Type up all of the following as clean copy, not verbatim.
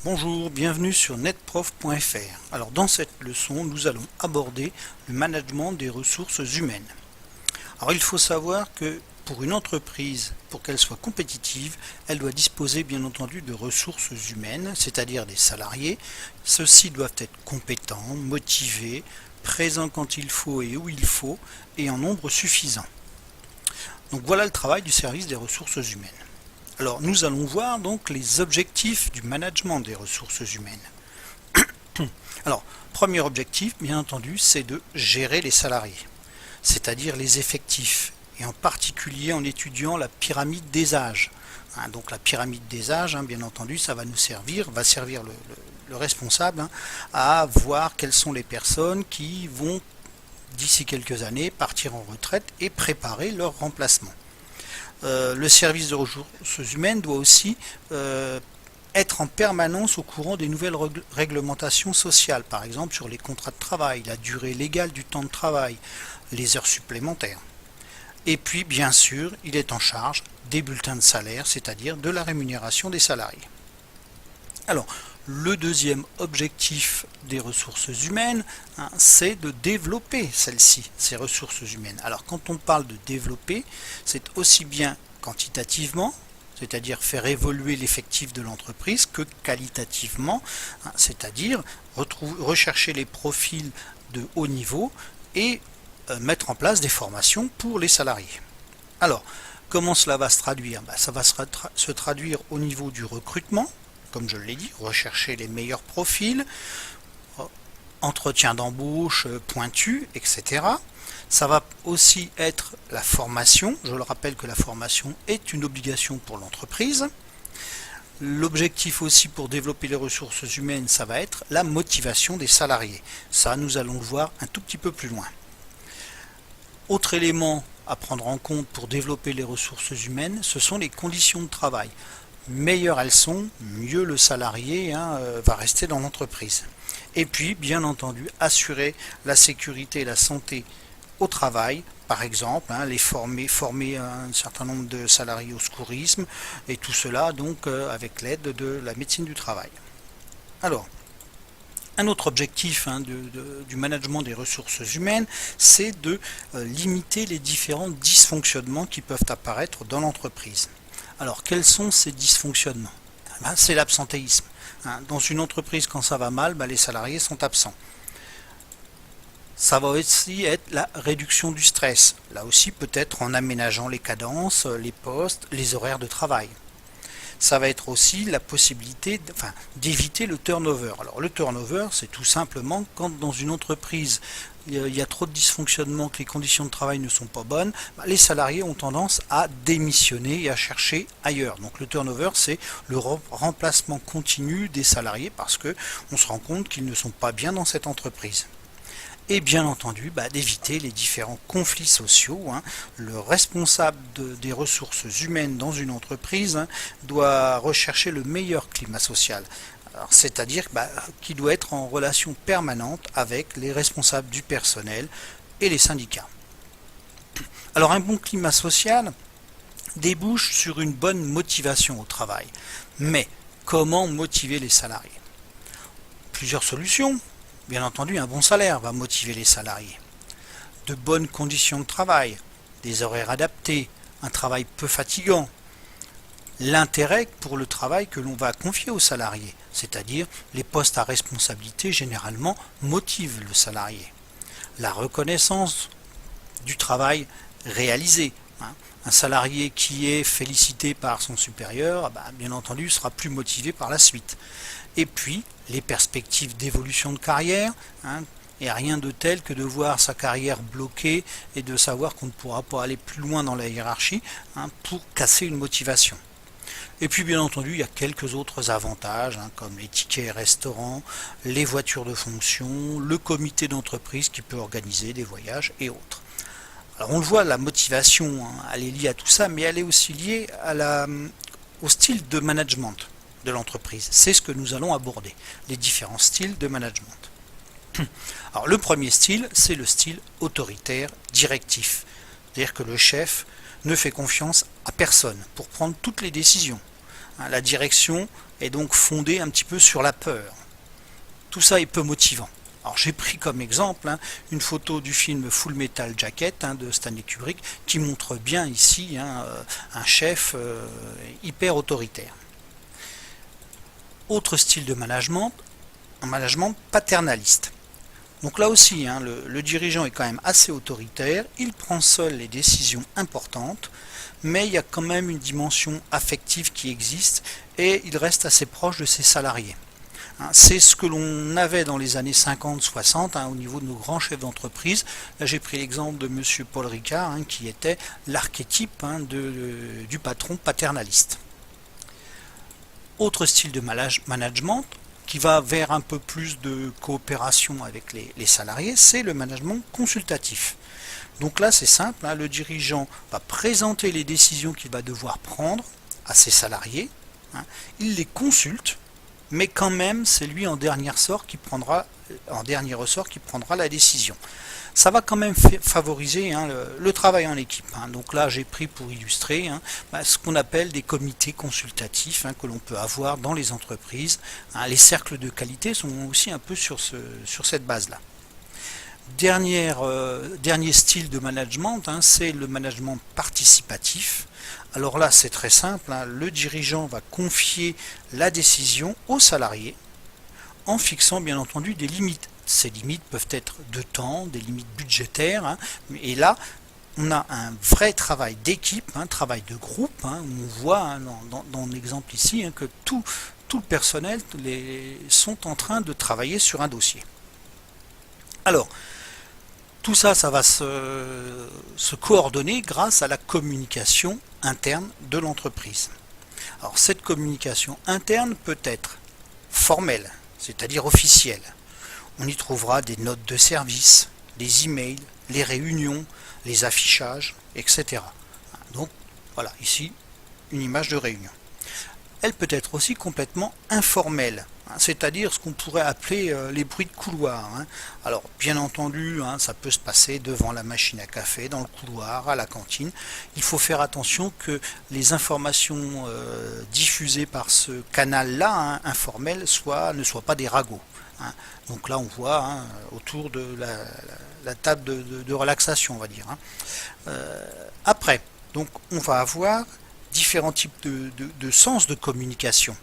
Bonjour, bienvenue sur netprof.fr. Alors dans cette leçon, nous allons aborder le management des ressources humaines. Alors il faut savoir que pour une entreprise, pour qu'elle soit compétitive, elle doit disposer bien entendu de ressources humaines, c'est-à-dire des salariés. Ceux-ci doivent être compétents, motivés, présents quand il faut et où il faut, et en nombre suffisant. Donc voilà le travail du service des ressources humaines. Alors nous allons voir donc les objectifs du management des ressources humaines. Alors, premier objectif, bien entendu, c'est de gérer les salariés, c'est-à-dire les effectifs, et en particulier en étudiant la pyramide des âges. Donc la pyramide des âges, bien entendu, ça va servir le responsable à voir quelles sont les personnes qui vont, d'ici quelques années, partir en retraite et préparer leur remplacement. Le service de ressources humaines doit aussi être en permanence au courant des nouvelles réglementations sociales, par exemple sur les contrats de travail, la durée légale du temps de travail, les heures supplémentaires. Et puis, bien sûr, il est en charge des bulletins de salaire, c'est-à-dire de la rémunération des salariés. Alors, le deuxième objectif des ressources humaines, c'est de développer celles-ci, ces ressources humaines. Alors quand on parle de développer, c'est aussi bien quantitativement, c'est-à-dire faire évoluer l'effectif de l'entreprise, que qualitativement, c'est-à-dire rechercher les profils de haut niveau et mettre en place des formations pour les salariés. Alors, comment cela va se traduire? Ça va se traduire au niveau du recrutement, comme je l'ai dit, rechercher les meilleurs profils, entretien d'embauche pointu, etc. Ça va aussi être la formation. Je le rappelle que la formation est une obligation pour l'entreprise. L'objectif aussi pour développer les ressources humaines, ça va être la motivation des salariés. Ça, nous allons le voir un tout petit peu plus loin. Autre élément à prendre en compte pour développer les ressources humaines, ce sont les conditions de travail. Meilleures elles sont, mieux le salarié va rester dans l'entreprise. Et puis, bien entendu, assurer la sécurité et la santé au travail, par exemple, former un certain nombre de salariés au secourisme, et tout cela donc avec l'aide de la médecine du travail. Alors, un autre objectif du management des ressources humaines, c'est de limiter les différents dysfonctionnements qui peuvent apparaître dans l'entreprise. Alors, quels sont ces dysfonctionnements? C'est l'absentéisme. Dans une entreprise, quand ça va mal, les salariés sont absents. Ça va aussi être la réduction du stress. Là aussi, peut-être en aménageant les cadences, les postes, les horaires de travail. Ça va être aussi la possibilité d'éviter le turnover. Alors le turnover, c'est tout simplement quand dans une entreprise il y a trop de dysfonctionnement, que les conditions de travail ne sont pas bonnes, les salariés ont tendance à démissionner et à chercher ailleurs. Donc le turnover, c'est le remplacement continu des salariés parce qu'on se rend compte qu'ils ne sont pas bien dans cette entreprise. Et bien entendu d'éviter les différents conflits sociaux. Le responsable des ressources humaines dans une entreprise doit rechercher le meilleur climat social. C'est-à-dire qu'il doit être en relation permanente avec les responsables du personnel et les syndicats. Alors un bon climat social débouche sur une bonne motivation au travail. Mais comment motiver les salariés? Plusieurs solutions. Bien entendu, un bon salaire va motiver les salariés. De bonnes conditions de travail, des horaires adaptés, un travail peu fatigant. L'intérêt pour le travail que l'on va confier aux salariés, c'est-à-dire les postes à responsabilité généralement motivent le salarié. La reconnaissance du travail réalisé. Un salarié qui est félicité par son supérieur, bien entendu, sera plus motivé par la suite. Et puis, les perspectives d'évolution de carrière, et rien de tel que de voir sa carrière bloquée et de savoir qu'on ne pourra pas aller plus loin dans la hiérarchie pour casser une motivation. Et puis bien entendu, il y a quelques autres avantages, comme les tickets restaurants, les voitures de fonction, le comité d'entreprise qui peut organiser des voyages et autres. Alors on le voit, la motivation, elle est liée à tout ça, mais elle est aussi liée au style de management de l'entreprise. C'est ce que nous allons aborder, les différents styles de management. Alors le premier style, c'est le style autoritaire directif. C'est-à-dire que le chef ne fait confiance à personne pour prendre toutes les décisions. La direction est donc fondé un petit peu sur la peur. Tout ça est peu motivant. Alors j'ai pris comme exemple une photo du film Full Metal Jacket de Stanley Kubrick qui montre bien ici un chef hyper autoritaire. Autre style de management, un management paternaliste. Donc là aussi, le dirigeant est quand même assez autoritaire, il prend seul les décisions importantes, mais il y a quand même une dimension affective qui existe et il reste assez proche de ses salariés. C'est ce que l'on avait dans les années 50-60 au niveau de nos grands chefs d'entreprise. Là j'ai pris l'exemple de monsieur Paul Ricard qui était l'archétype du patron paternaliste. Autre style de management qui va vers un peu plus de coopération avec les salariés, c'est le management consultatif. Donc là c'est simple, le dirigeant va présenter les décisions qu'il va devoir prendre à ses salariés, il les consulte, mais quand même c'est lui en dernier ressort qui prendra la décision. Ça va quand même favoriser le travail en équipe. Donc là j'ai pris pour illustrer ce qu'on appelle des comités consultatifs que l'on peut avoir dans les entreprises. Les cercles de qualité sont aussi un peu sur cette base là. Dernier style de management, c'est le management participatif. Alors là c'est très simple, le dirigeant va confier la décision aux salariés en fixant bien entendu des limites. Ces limites peuvent être de temps, des limites budgétaires, et là on a un vrai travail d'équipe, un travail de groupe, où on voit dans l'exemple ici que tout le personnel sont en train de travailler sur un dossier. Alors, tout ça, ça va se coordonner grâce à la communication interne de l'entreprise. Alors cette communication interne peut être formelle, c'est-à-dire officielle. On y trouvera des notes de service, des emails, les réunions, les affichages, etc. Donc voilà, ici une image de réunion. Elle peut être aussi complètement informelle, c'est-à-dire ce qu'on pourrait appeler les bruits de couloir. Alors bien entendu, ça peut se passer devant la machine à café, dans le couloir, à la cantine. Il faut faire attention que les informations diffusées par ce canal-là, informel, ne soient pas des ragots. Donc là on voit autour de la table de relaxation, on va dire. Après, donc on va avoir différents types de sens de communication.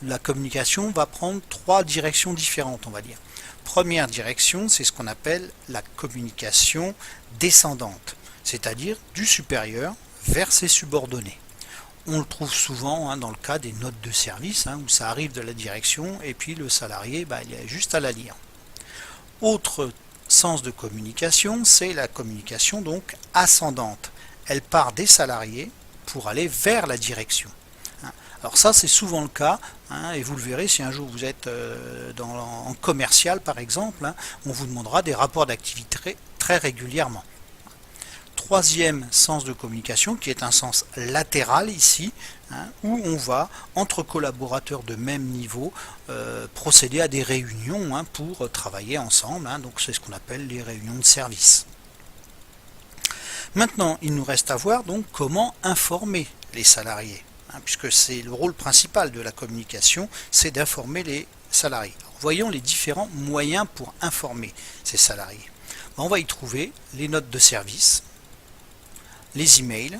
La communication va prendre 3 directions différentes, on va dire. Première direction, c'est ce qu'on appelle la communication descendante, c'est-à-dire du supérieur vers ses subordonnés. On le trouve souvent dans le cas des notes de service, où ça arrive de la direction et puis le salarié, il y a juste à la lire. Autre sens de communication, c'est la communication donc ascendante. Elle part des salariés pour aller vers la direction. Alors ça c'est souvent le cas, et vous le verrez si un jour vous êtes en commercial par exemple, on vous demandera des rapports d'activité très régulièrement. Troisième sens de communication qui est un sens latéral ici, où on va entre collaborateurs de même niveau procéder à des réunions pour travailler ensemble, donc c'est ce qu'on appelle les réunions de service. Maintenant il nous reste à voir donc comment informer les salariés, puisque c'est le rôle principal de la communication, c'est d'informer les salariés. Alors, voyons les différents moyens pour informer ces salariés. On va y trouver les notes de service, les emails,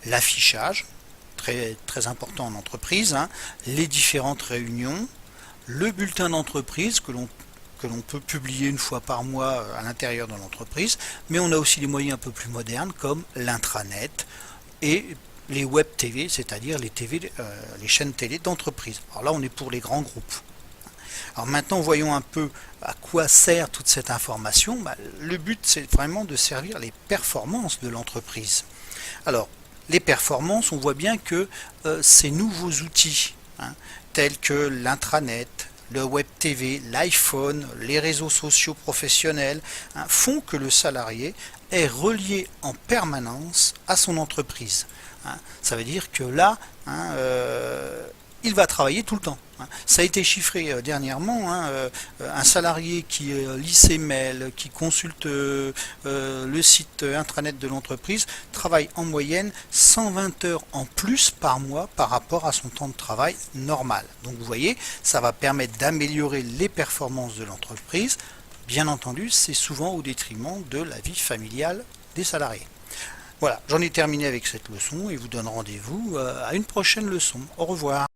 l'affichage, très, très important en entreprise, les différentes réunions, le bulletin d'entreprise que l'on peut publier une fois par mois à l'intérieur de l'entreprise, mais on a aussi des moyens un peu plus modernes comme l'intranet et les web TV, c'est-à-dire les chaînes télé d'entreprise. Alors là on est pour les grands groupes. Alors maintenant voyons un peu à quoi sert toute cette information. Le but c'est vraiment de servir les performances de l'entreprise. Alors les performances, on voit bien que ces nouveaux outils tels que l'intranet, le web TV, l'iPhone, les réseaux sociaux professionnels font que le salarié est relié en permanence à son entreprise. Ça veut dire que là, il va travailler tout le temps. Ça a été chiffré dernièrement, hein, un salarié qui lit ses mails, qui consulte le site intranet de l'entreprise, travaille en moyenne 120 heures en plus par mois par rapport à son temps de travail normal. Donc vous voyez, ça va permettre d'améliorer les performances de l'entreprise. Bien entendu, c'est souvent au détriment de la vie familiale des salariés. Voilà, j'en ai terminé avec cette leçon et vous donne rendez-vous à une prochaine leçon. Au revoir.